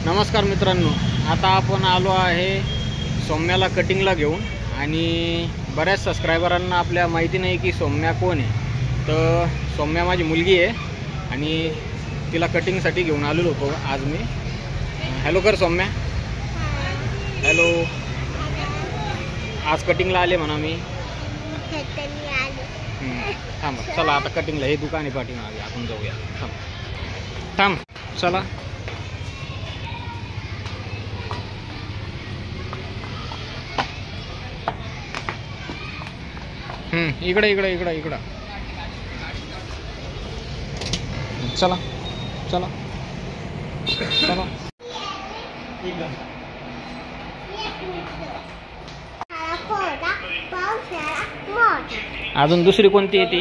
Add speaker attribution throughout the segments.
Speaker 1: नमस्कार मित्रांनो, आता आपण आलो आहे सौम्याला कटिंगला घेऊन. आणि बऱ्याच सबस्क्रायबरांना आपल्या माहिती नाही की सौम्या कोण आहे. तर सौम्या माझी मुलगी आहे आणि तिला कटिंगसाठी घेऊन आलेलो होतो आज मी. हॅलो कर सौम्या. हॅलो. आज कटिंगला आले म्हणा मी. थांब चला, आता कटिंगला हे दुकान आहे पाठीमागे, आपण जाऊया. थांब चला. इकडे इकडे इकडे इकडं चला चला चला. अजून दुसरी कोणती आहे ती?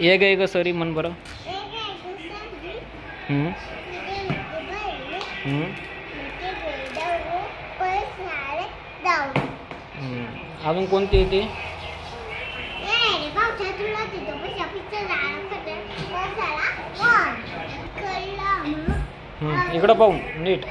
Speaker 1: एक आहे ग सरी, म्हण बरं. अजून कोणती आहे ती? इकडं पाहून नीट.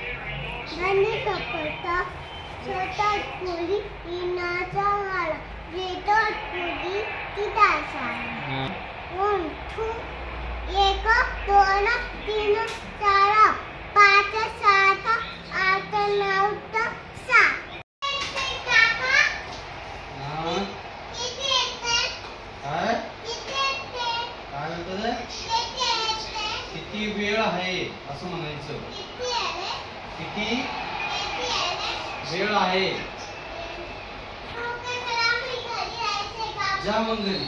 Speaker 2: किती वेळ आहे असं म्हणायचं. किती वेळ आहे. जा मग घरी.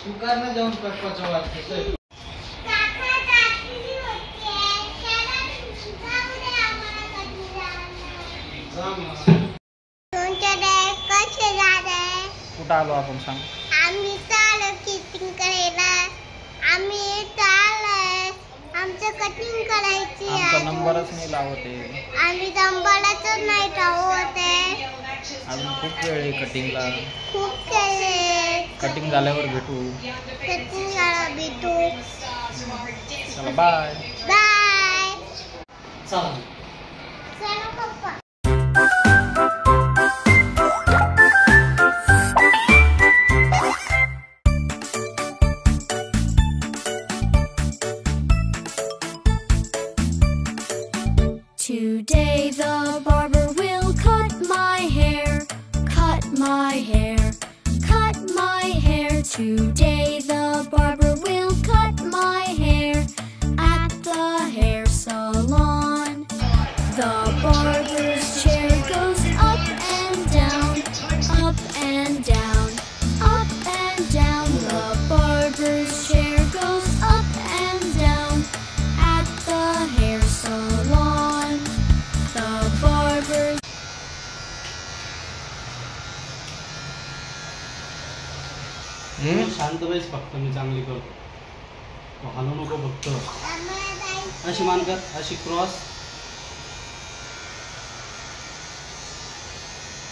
Speaker 2: तू कर ना जाऊन पप्पाच्या वाटत.
Speaker 1: कुठं आलो आपण सांग.
Speaker 3: आम्ही चाललो कटिंग करायला. आम्ही चाललोय, आमचं कटिंग करायची.
Speaker 1: आमचा नंबरच नाही लावते.
Speaker 3: आम्ही नंबरच नाही लावते.
Speaker 1: अजून खूप वेळ आहे कटिंगला.
Speaker 3: खूप केले.
Speaker 1: कटिंग झाल्यावर भेटू.
Speaker 3: कटिंग झाल्यावर भेटू.
Speaker 1: चला बाय
Speaker 3: बाय.
Speaker 2: चला
Speaker 3: चला पप्पा.
Speaker 4: Today the barber will cut my hair, cut my hair, cut my hair. Today the barber will cut my hair at the hair salon. The barber's chair goes up and down, up and down, up and down. The barber's chair goes up and down at the hair salon. The barber.
Speaker 2: शांत बैस, फक्त मी चांगली करतो. तो हलू नको फक्त. अशी मान कर, अशी क्रॉस.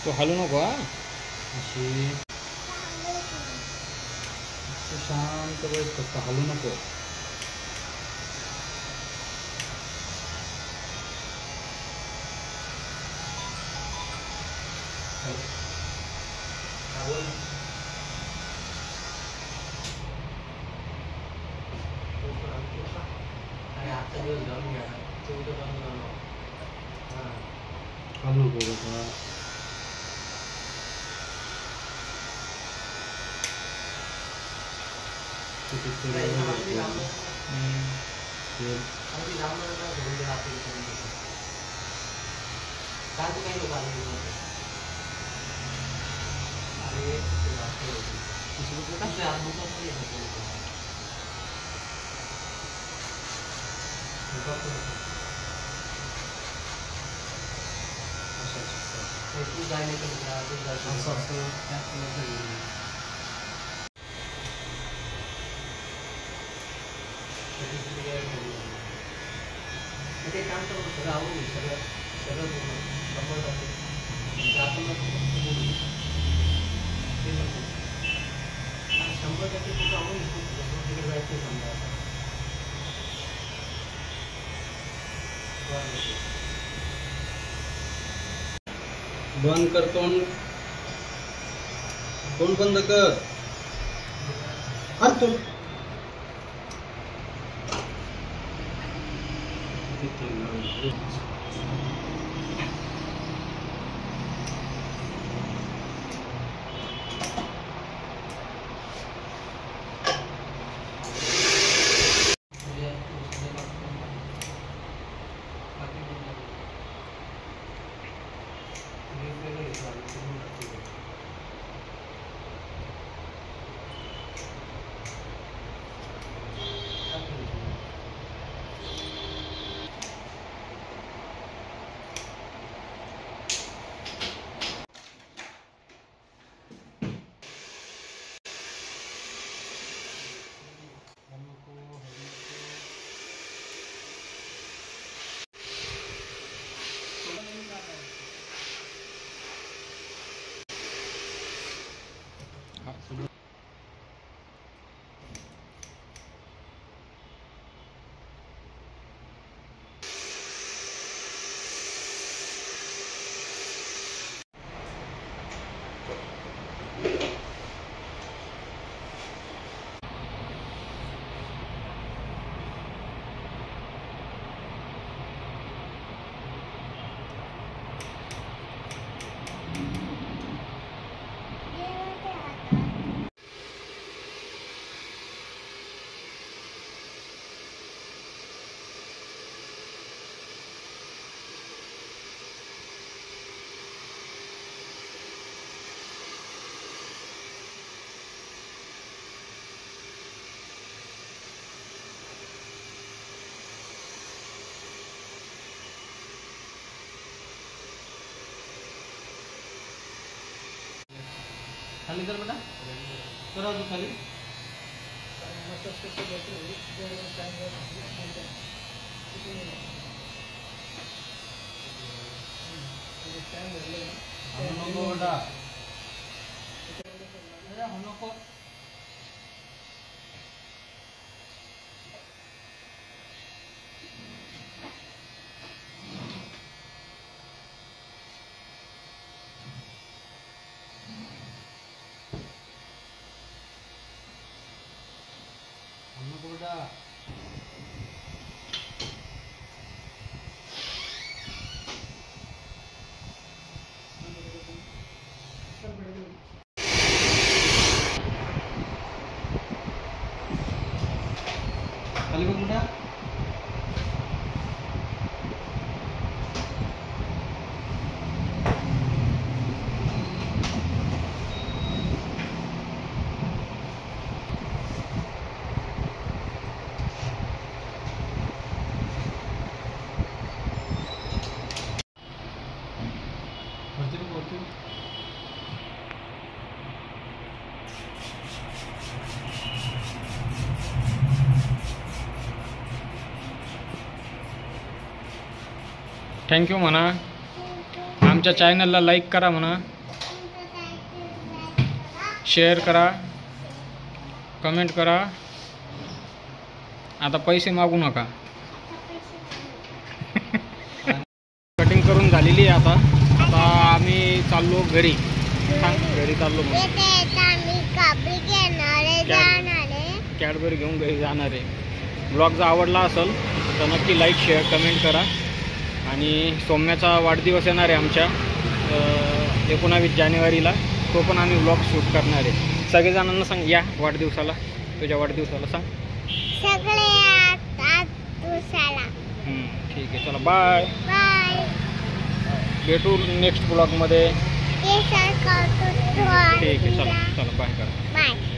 Speaker 1: तो हलू नको.
Speaker 2: अशी शांत बैस, फक्त हलू नको. हलू नको बेटा. बंद कर तोंड. तोंड बंद कर. हात तोंड. खाली कर बेटा. करा तू खाली. नको बेटा. नको. नको बेटा. खाली बघ बेटा. वरती बघ वरती.
Speaker 1: थँक्यू म्हणा. आमच्या चॅनलला लाईक करा म्हणा. शेअर करा. कमेंट करा. आता पैसे मागू नका. कटिंग करून झालेली आहे आता. आता आम्ही चाललो घरी. घरी चाललो कॅडबरी घेऊन घरी जाणार आहे. ब्लॉग जर आवडला असेल तर नक्की लाईक शेअर कमेंट करा. आणि सौम्याचा वाढदिवस येणार आहे आमच्या 19 जानेवारीला. तो पण आम्ही ब्लॉग शूट करणार आहे. सगळेजणांना सांग या वाढदिवसाला. तुझ्या वाढदिवसाला सांग. ठीक आहे. चला बाय. भेटू नेक्स्ट ब्लॉगमध्ये. ठीक आहे. चला चला बाय करा.
Speaker 3: बाय.